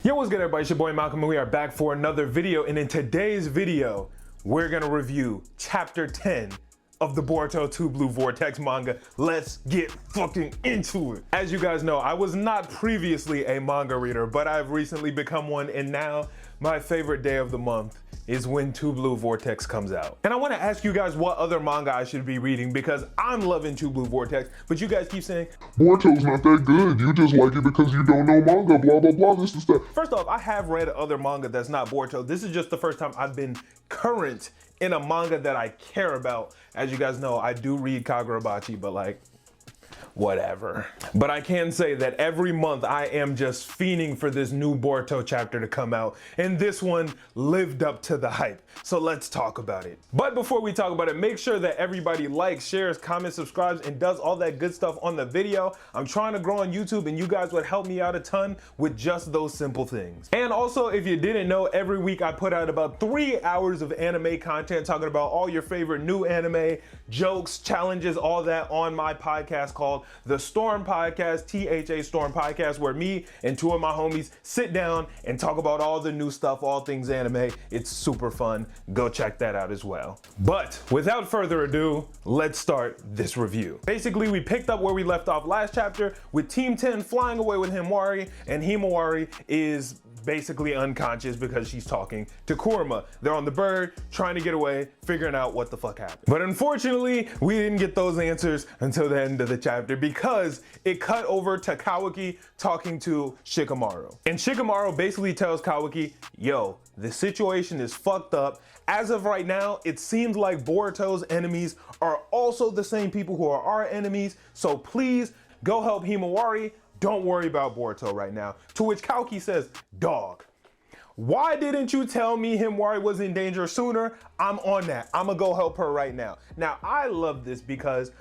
Yo, what's good everybody, it's your boy Malcolm and we are back for another video, and in today's video, we're gonna review chapter 10 of the Boruto 2 Blue Vortex manga. Let's get fucking into it. As you guys know, I was not previously a manga reader, but I've recently become one, and now my favorite day of the month is when 2 Blue Vortex comes out. And I wanna ask you guys what other manga I should be reading because I'm loving 2 Blue Vortex, but you guys keep saying, Boruto's not that good, you just like it because you don't know manga, blah blah blah, this and that. First off, I have read other manga that's not Boruto. This is just the first time I've been current in a manga that I care about. As you guys know, I do read Kagurabachi, but like, whatever. But I can say that every month I am just fiending for this new Boruto chapter to come out, and this one lived up to the hype. So let's talk about it. But before we talk about it, make sure that everybody likes, shares, comments, subscribes, and does all that good stuff on the video. I'm trying to grow on YouTube, and you guys would help me out a ton with just those simple things. And also, if you didn't know, every week I put out about 3 hours of anime content talking about all your favorite new anime, jokes, challenges, all that on my podcast called The Storm Podcast, THA Storm Podcast, where me and 2 of my homies sit down and talk about all the new stuff, all things anime. It's super fun. Go check that out as well. But without further ado, let's start this review. Basically, we picked up where we left off last chapter with Team 10 flying away with Himawari, and Himawari is basically unconscious because she's talking to Kurama. They're on the bird, trying to get away, figuring out what the fuck happened. But unfortunately, we didn't get those answers until the end of the chapter because it cut over to Kawaki talking to Shikamaru. And Shikamaru basically tells Kawaki, yo, the situation is fucked up. As of right now, it seems like Boruto's enemies are also the same people who are our enemies, so please go help Himawari. Don't worry about Boruto right now. To which Kawaki says, dog, why didn't you tell me Himawari was in danger sooner? I'm on that. I'm gonna go help her right now. Now, I love this because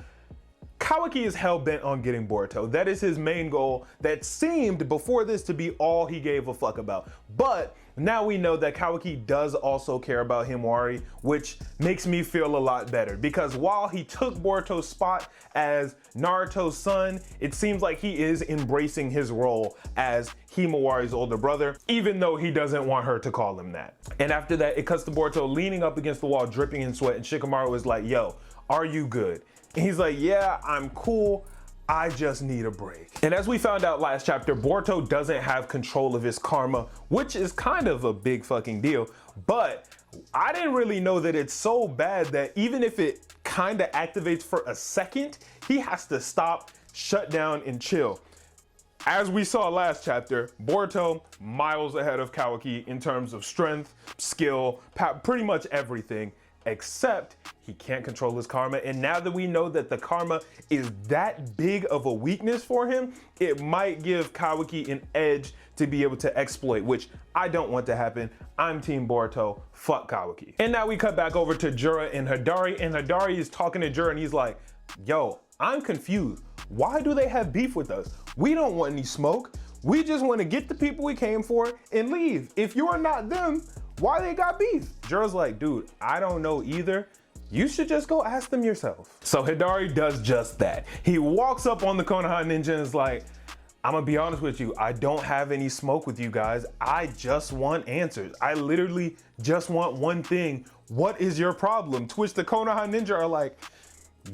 Kawaki is hell-bent on getting Boruto. That is his main goal. That seemed before this to be all he gave a fuck about. But now we know that Kawaki does also care about Himawari, which makes me feel a lot better because while he took Boruto's spot as Naruto's son, it seems like he is embracing his role as Himawari's older brother, even though he doesn't want her to call him that. And after that, it cuts to Boruto leaning up against the wall, dripping in sweat, and Shikamaru is like, yo, are you good? And he's like, yeah, I'm cool. I just need a break. And as we found out last chapter, Boruto doesn't have control of his karma, which is kind of a big fucking deal. But I didn't really know that it's so bad that even if it kind of activates for a second, he has to stop, shut down, and chill. As we saw last chapter, Boruto miles ahead of Kawaki in terms of strength, skill, pretty much everything, except he can't control his karma. And now that we know that the karma is that big of a weakness for him, it might give Kawaki an edge to be able to exploit, which I don't want to happen. I'm Team Boruto, fuck Kawaki. And now we cut back over to Jura and Hidari is talking to Jura, and he's like, yo, I'm confused. Why do they have beef with us? We don't want any smoke. We just want to get the people we came for and leave. If you are not them, why they got beef? Jura's like, dude, I don't know either. You should just go ask them yourself. So Hidari does just that. He walks up on the Konoha ninja and is like, I'm gonna be honest with you, I don't have any smoke with you guys. I just want answers. I literally just want one thing. What is your problem? To which the Konoha ninja are like,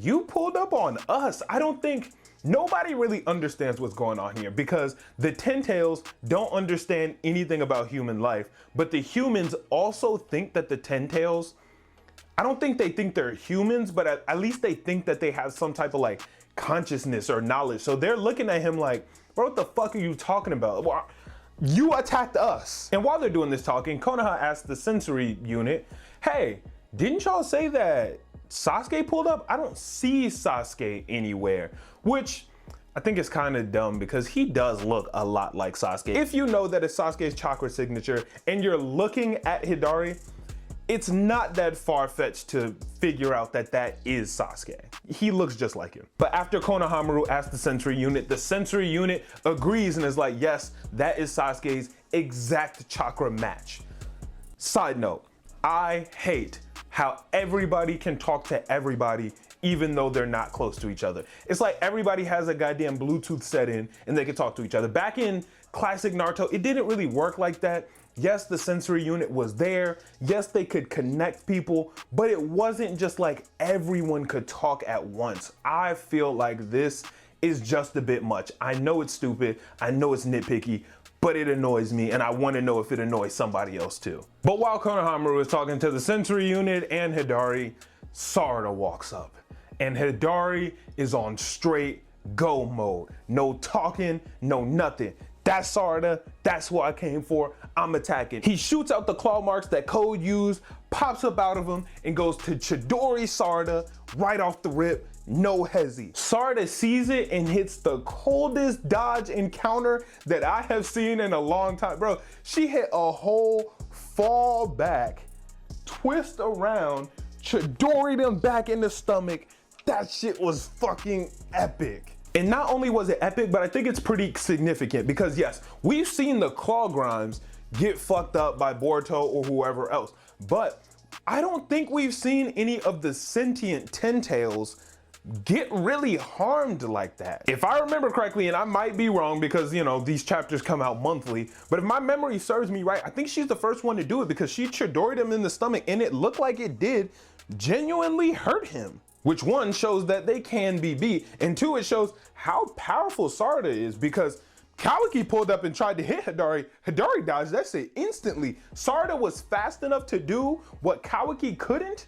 you pulled up on us. I don't think nobody really understands what's going on here because the Ten Tails don't understand anything about human life, but the humans also think that the Ten Tails, I don't think they think they're humans, but at least they think that they have some type of like consciousness or knowledge. So they're looking at him like, bro, what the fuck are you talking about? Well, you attacked us. And while they're doing this talking, Konoha asks the sensory unit, hey, didn't y'all say that Sasuke pulled up? I don't see Sasuke anywhere, which I think is kind of dumb because he does look a lot like Sasuke. If you know that it's Sasuke's chakra signature and you're looking at Hidari, it's not that far-fetched to figure out that that is Sasuke. He looks just like him. But after Konohamaru asks the sensory unit agrees and is like, yes, that is Sasuke's exact chakra match. Side note, I hate how everybody can talk to everybody even though they're not close to each other. It's like everybody has a goddamn Bluetooth set in and they can talk to each other. Back in classic Naruto, it didn't really work like that. Yes, the sensory unit was there. Yes, they could connect people, but it wasn't just like everyone could talk at once. I feel like this is just a bit much. I know it's stupid. I know it's nitpicky, but it annoys me, and I want to know if it annoys somebody else too. But while Konohamaru is talking to the sensory unit and Hidari, Sarada walks up, and Hidari is on straight go mode. No talking, no nothing. That's Sarada, that's what I came for, I'm attacking. He shoots out the claw marks that Code used, pops up out of him, and goes to Chidori Sarada right off the rip, no hezzy. Sarada sees it and hits the coldest dodge encounter that I have seen in a long time. Bro, she hit a whole fall back, twist around, Chidori them back in the stomach. That shit was fucking epic. And not only was it epic, but I think it's pretty significant because yes, we've seen the claw grimes get fucked up by Boruto or whoever else, but I don't think we've seen any of the sentient Ten Tails get really harmed like that. If I remember correctly, and I might be wrong because, you know, these chapters come out monthly, but if my memory serves me right, I think she's the first one to do it because she Chidori'd him in the stomach and it looked like it did genuinely hurt him. Which one shows that they can be beat, and two, it shows how powerful Sarada is because Kawaki pulled up and tried to hit Hidari. Hidari dodged that shit instantly. Sarada was fast enough to do what Kawaki couldn't.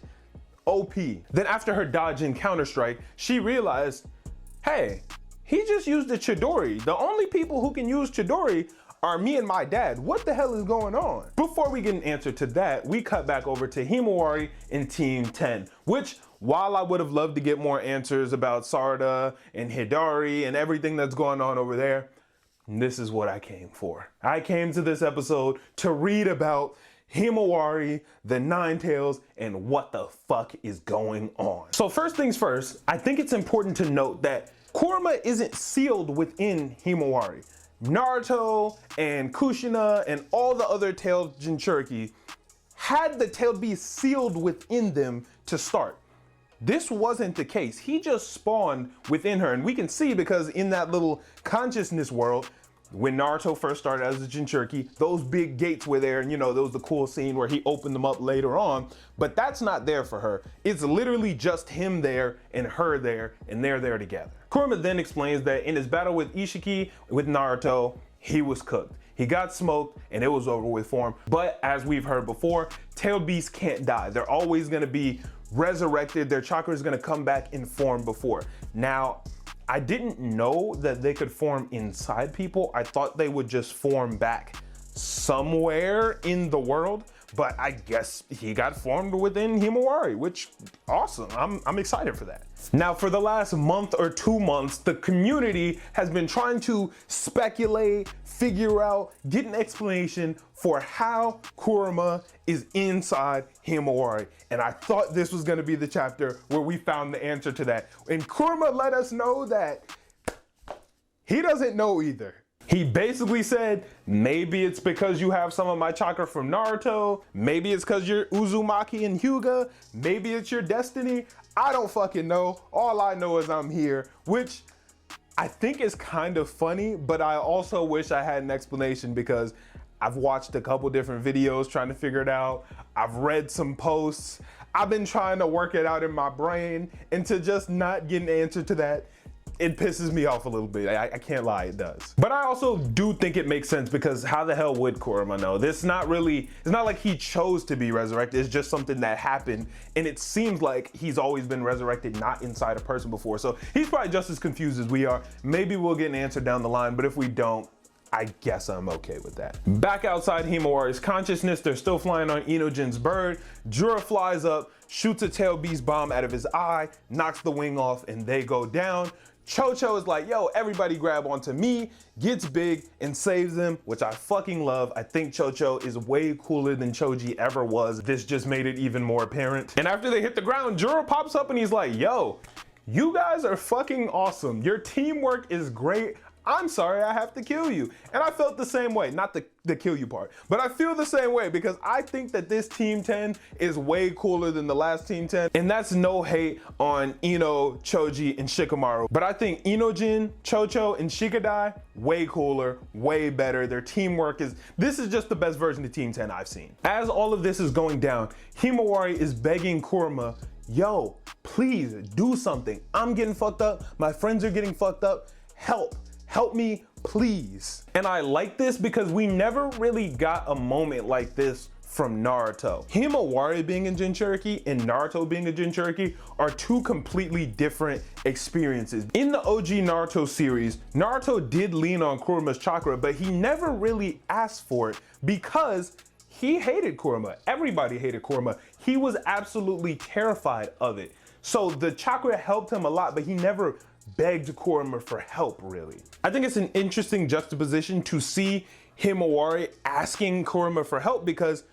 OP. Then after her dodge and counter strike, she realized, hey, he just used the Chidori. The only people who can use Chidori are me and my dad. What the hell is going on? Before we get an answer to that, we cut back over to Himawari and Team 10, which while I would have loved to get more answers about Sarada and Hidari and everything that's going on over there, this is what I came for. I came to this episode to read about Himawari, the Nine Tails, and what the fuck is going on. So first things first, I think it's important to note that Kurama isn't sealed within Himawari. Naruto and Kushina and all the other tailed Jinchuriki had the tailed beast sealed within them to start. This wasn't the case. He just spawned within her, and we can see because in that little consciousness world, when Naruto first started as a Jinchuriki, those big gates were there, and you know, there was the cool scene where he opened them up later on, but that's not there for her. It's literally just him there and her there, and they're there together. Kurama then explains that in his battle with Ishiki, with Naruto, he was cooked. He got smoked and it was over with for him. But as we've heard before, tailed beasts can't die. They're always gonna be resurrected. Their chakra is gonna come back in form before. Now, I didn't know that they could form inside people. I thought they would just form back somewhere in the world, but I guess he got formed within Himawari, which awesome. I'm excited for that. Now, for the last month or 2 months, the community has been trying to speculate, figure out, get an explanation for how Kurama is inside Himawari. And I thought this was gonna be the chapter where we found the answer to that. And Kurama let us know that he doesn't know either. He basically said, maybe it's because you have some of my chakra from Naruto, maybe it's because you're Uzumaki and Hyuga, maybe it's your destiny. I don't fucking know. All I know is I'm here, which I think is kind of funny, but I also wish I had an explanation because I've watched a couple different videos trying to figure it out. I've read some posts. I've been trying to work it out in my brain, and to just not get an answer to that, it pisses me off a little bit. I can't lie, it does. But I also do think it makes sense because how the hell would Kurama know? It's not like he chose to be resurrected. It's just something that happened. And it seems like he's always been resurrected, not inside a person before. So he's probably just as confused as we are. Maybe we'll get an answer down the line, but if we don't, I guess I'm okay with that. Back outside Himawari's consciousness, they're still flying on Inojin's bird. Jura flies up, shoots a tail beast bomb out of his eye, knocks the wing off, and they go down. Chocho is like, yo, everybody grab onto me, gets big and saves them, which I fucking love. I think Chocho is way cooler than Choji ever was. This just made it even more apparent. And after they hit the ground, Jura pops up and he's like, yo, you guys are fucking awesome. Your teamwork is great. I'm sorry I have to kill you. And I felt the same way, not the kill you part, but I feel the same way because I think that this Team 10 is way cooler than the last Team 10. And that's no hate on Ino, Choji, and Shikamaru. But I think Inojin, Chocho, and Shikadai, way cooler, way better. Their teamwork this is just the best version of Team 10 I've seen. As all of this is going down, Himawari is begging Kurama, yo, please do something. I'm getting fucked up. My friends are getting fucked up. Help me, please. And I like this because we never really got a moment like this from Naruto. Himawari being a Jinchuriki and Naruto being a Jinchuriki are two completely different experiences. In the OG Naruto series, Naruto did lean on Kurama's chakra, but he never really asked for it because he hated Kurama. Everybody hated Kurama. He was absolutely terrified of it. So the chakra helped him a lot, but he never begged Kurama for help, really. I think it's an interesting juxtaposition to see Himawari asking Kurama for help because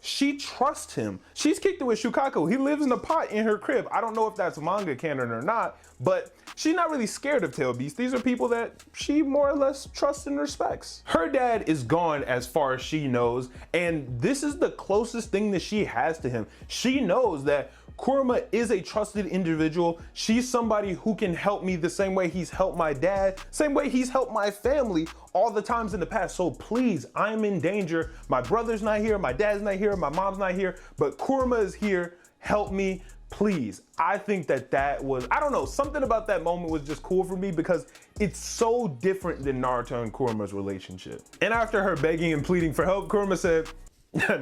she trusts him. She's kicked it with Shukaku. He lives in a pot in her crib. I don't know if that's manga canon or not, but she's not really scared of Tail Beast. These are people that she more or less trusts and respects. Her dad is gone as far as she knows, and this is the closest thing that she has to him. She knows that Kurama is a trusted individual. She's somebody who can help me the same way he's helped my dad, same way he's helped my family all the times in the past. So please, I'm in danger. My brother's not here, my dad's not here, my mom's not here, but Kurama is here. Help me, please. I think that was, I don't know, something about that moment was just cool for me because it's so different than Naruto and Kurama's relationship. And after her begging and pleading for help, Kurama said,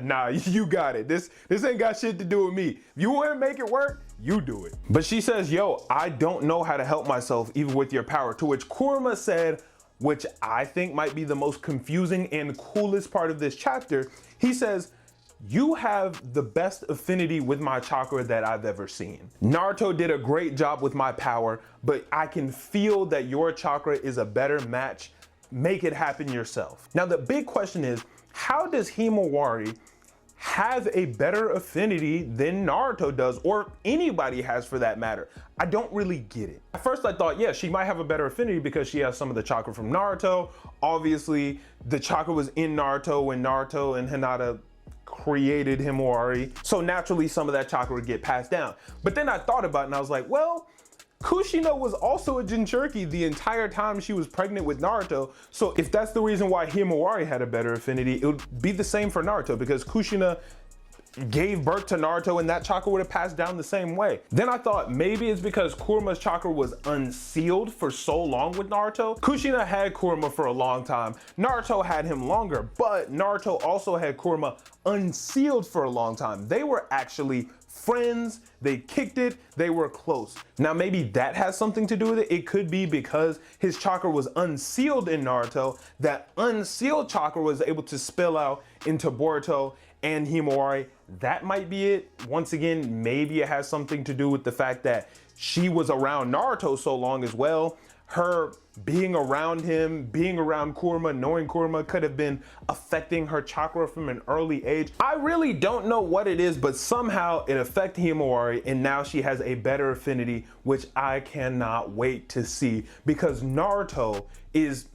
nah, you got it. This ain't got shit to do with me. If you want to make it work, you do it. But she says, yo, I don't know how to help myself even with your power. To which Kurama said, which I think might be the most confusing and coolest part of this chapter. He says, you have the best affinity with my chakra that I've ever seen. Naruto did a great job with my power, but I can feel that your chakra is a better match. Make it happen yourself. Now, the big question is, how does Himawari have a better affinity than Naruto does, or anybody has for that matter? I don't really get it. At first I thought, yeah, she might have a better affinity because she has some of the chakra from Naruto. Obviously, the chakra was in Naruto when Naruto and Hinata created Himawari. So naturally, some of that chakra would get passed down. But then I thought about it and I was like, well, Kushina was also a Jinchuriki the entire time she was pregnant with Naruto. So if that's the reason why Himawari had a better affinity, it would be the same for Naruto because Kushina gave birth to Naruto and that chakra would have passed down the same way. Then I thought maybe it's because Kurama's chakra was unsealed for so long with Naruto. Kushina had Kurama for a long time. Naruto had him longer, but Naruto also had Kurama unsealed for a long time. They were actually friends, they kicked it, they were close. Now maybe that has something to do with it. It could be because his chakra was unsealed in Naruto, that unsealed chakra was able to spill out into Boruto and Himawari. That might be it. Once again, maybe it has something to do with the fact that she was around Naruto so long as well. Her being around him, being around Kurama, knowing Kurama could have been affecting her chakra from an early age. I really don't know what it is, but somehow it affected Himawari and now she has a better affinity, which I cannot wait to see because Naruto is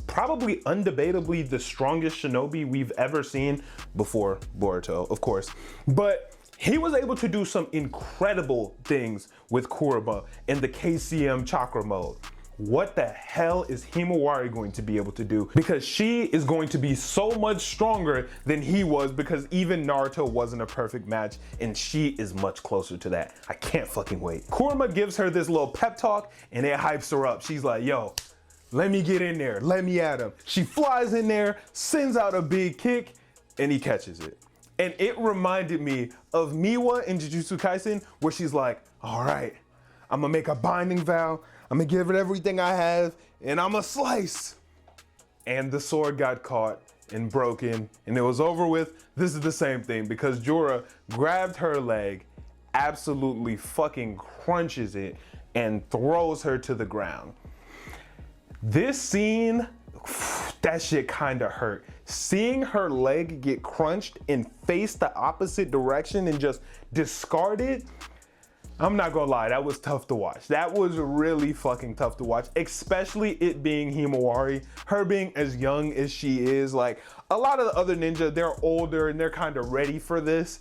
probably undebatably the strongest shinobi we've ever seen before Boruto, of course. But he was able to do some incredible things with Kurama in the KCM chakra mode. What the hell is Himawari going to be able to do? Because she is going to be so much stronger than he was because even Naruto wasn't a perfect match and she is much closer to that. I can't fucking wait. Kurama gives her this little pep talk and it hypes her up. She's like, yo, let me get in there. Let me at him. She flies in there, sends out a big kick, and he catches it. And it reminded me of Miwa in Jujutsu Kaisen, where she's like, all right, I'm gonna make a binding vow. I'm gonna give it everything I have, and I'm gonna slice. And the sword got caught and broken, and it was over with. This is the same thing because Jura grabbed her leg, absolutely fucking crunches it, and throws her to the ground. This scene, that shit kinda hurt. Seeing her leg get crunched and face the opposite direction and just discarded, I'm not gonna lie, that was tough to watch. That was really fucking tough to watch, especially it being Himawari, her being as young as she is. Like, a lot of the other ninja, they're older and they're kind of ready for this.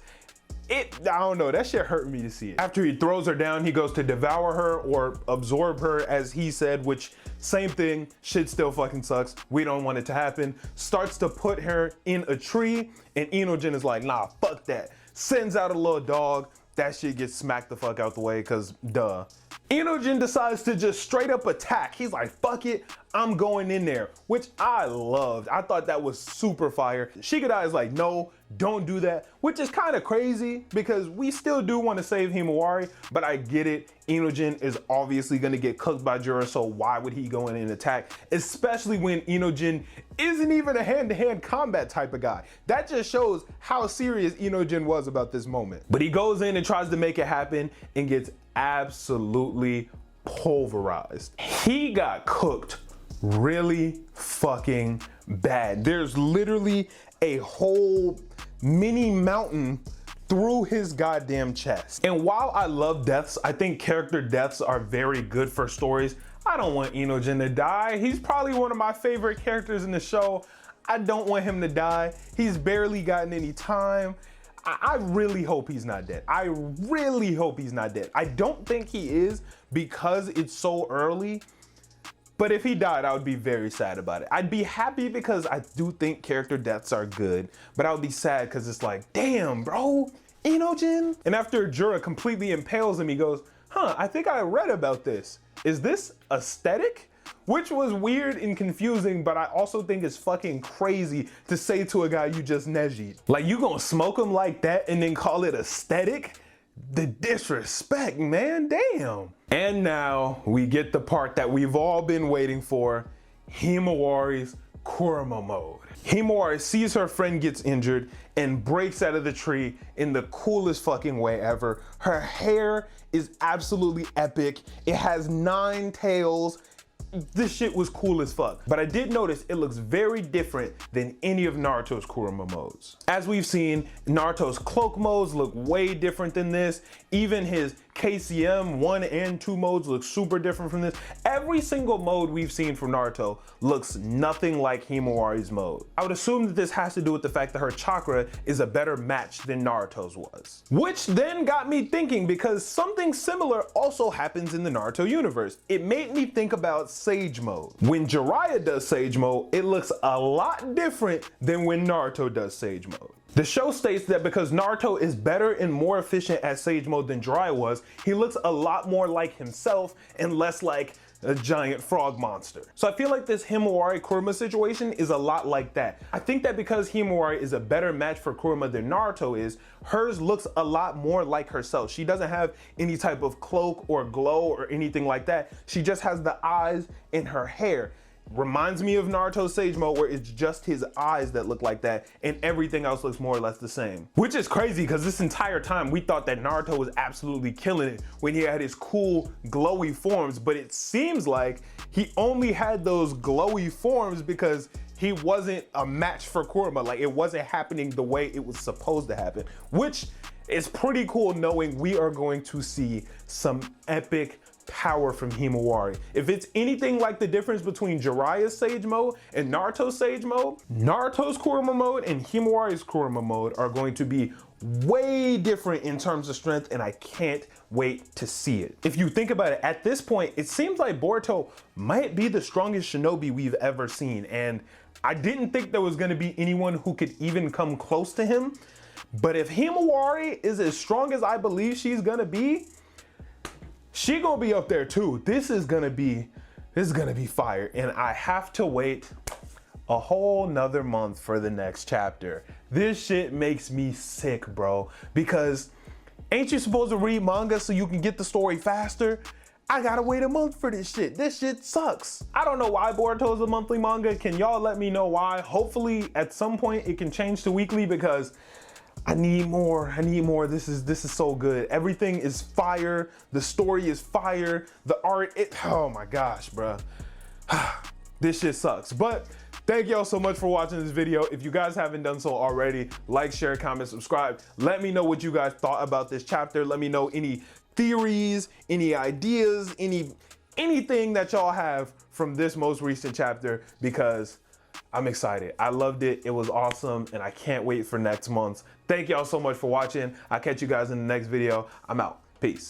I don't know, that shit hurt me to see it. After he throws her down, he goes to devour her or absorb her, as he said, which same thing, shit still fucking sucks. We don't want it to happen. Starts to put her in a tree, and Inojin is like, nah, fuck that. Sends out a little dog. That shit gets smacked the fuck out the way, cause duh. Inojin decides to just straight up attack. He's like, fuck it, I'm going in there, which I loved. I thought that was super fire. Shikadai is like, no, don't do that, which is kind of crazy because we still do want to save Himawari, but I get it. Inojin is obviously going to get cooked by Jura, so why would he go in and attack? Especially when Inojin isn't even a hand-to-hand combat type of guy. That just shows how serious Inojin was about this moment. But he goes in and tries to make it happen and gets absolutely pulverized. He got cooked really fucking bad. There's literally a whole mini mountain through his goddamn chest. And while I love deaths, I think character deaths are very good for stories. I don't want Inojin to die. He's probably one of my favorite characters in the show. I don't want him to die. He's barely gotten any time. I really hope he's not dead. I really hope he's not dead. I don't think he is because it's so early. But if he died, I would be very sad about it. I'd be happy because I do think character deaths are good, but I would be sad because it's like, damn, bro, Inojin? And after Jura completely impales him, he goes, huh, I think I read about this. Is this aesthetic? Which was weird and confusing, but I also think it's fucking crazy to say to a guy you just neji'd. Like, you gonna smoke him like that and then call it aesthetic? The disrespect, man, damn. And now we get the part that we've all been waiting for, Himawari's Kurama mode. Himawari sees her friend gets injured and breaks out of the tree in the coolest fucking way ever. Her hair is absolutely epic. It has 9 tails. This shit was cool as fuck. But I did notice it looks very different than any of Naruto's Kurama modes. As we've seen, Naruto's cloak modes look way different than this. Even his KCM 1 and 2 modes look super different from this. Every single mode we've seen from Naruto looks nothing like Himawari's mode. I would assume that this has to do with the fact that her chakra is a better match than Naruto's was. Which then got me thinking, because something similar also happens in the Naruto universe. It made me think about Sage mode. When Jiraiya does Sage mode, it looks a lot different than when Naruto does Sage mode. The show states that because Naruto is better and more efficient at Sage mode than Jiraiya was, he looks a lot more like himself and less like a giant frog monster. So I feel like this Himawari Kurama situation is a lot like that. I think that because Himawari is a better match for Kurama than Naruto is, hers looks a lot more like herself. She doesn't have any type of cloak or glow or anything like that. She just has the eyes and her hair. Reminds me of Naruto's Sage mode, where it's just his eyes that look like that and everything else looks more or less the same. Which is crazy because this entire time we thought that Naruto was absolutely killing it when he had his cool glowy forms, but it seems like he only had those glowy forms because he wasn't a match for Kurama. Like, it wasn't happening the way it was supposed to happen, which is pretty cool knowing we are going to see some epic power from Himawari. If it's anything like the difference between Jiraiya's Sage mode and Naruto's Sage mode, Naruto's Kurama mode and Himawari's Kurama mode are going to be way different in terms of strength, and I can't wait to see it. If you think about it, at this point, it seems like Boruto might be the strongest shinobi we've ever seen, and I didn't think there was going to be anyone who could even come close to him. But if Himawari is as strong as I believe she's gonna be, she gonna be up there too. This is gonna be fire, and I have to wait a whole nother month for the next chapter. This shit makes me sick, bro, because ain't you supposed to read manga so you can get the story faster? I gotta wait a month for this shit. This shit sucks. I don't know why Boruto is a monthly manga. Can y'all let me know why? Hopefully at some point it can change to weekly, because I need more. This is so good. Everything is fire. The story is fire. The art, oh my gosh, bruh. This shit sucks. But thank y'all so much for watching this video. If you guys haven't done so already, like, share, comment, subscribe. Let me know what you guys thought about this chapter. Let me know any theories, any ideas, anything that y'all have from this most recent chapter, because I'm excited. I loved it. It was awesome, and I can't wait for next month's. Thank y'all so much for watching. I'll catch you guys in the next video. I'm out. Peace.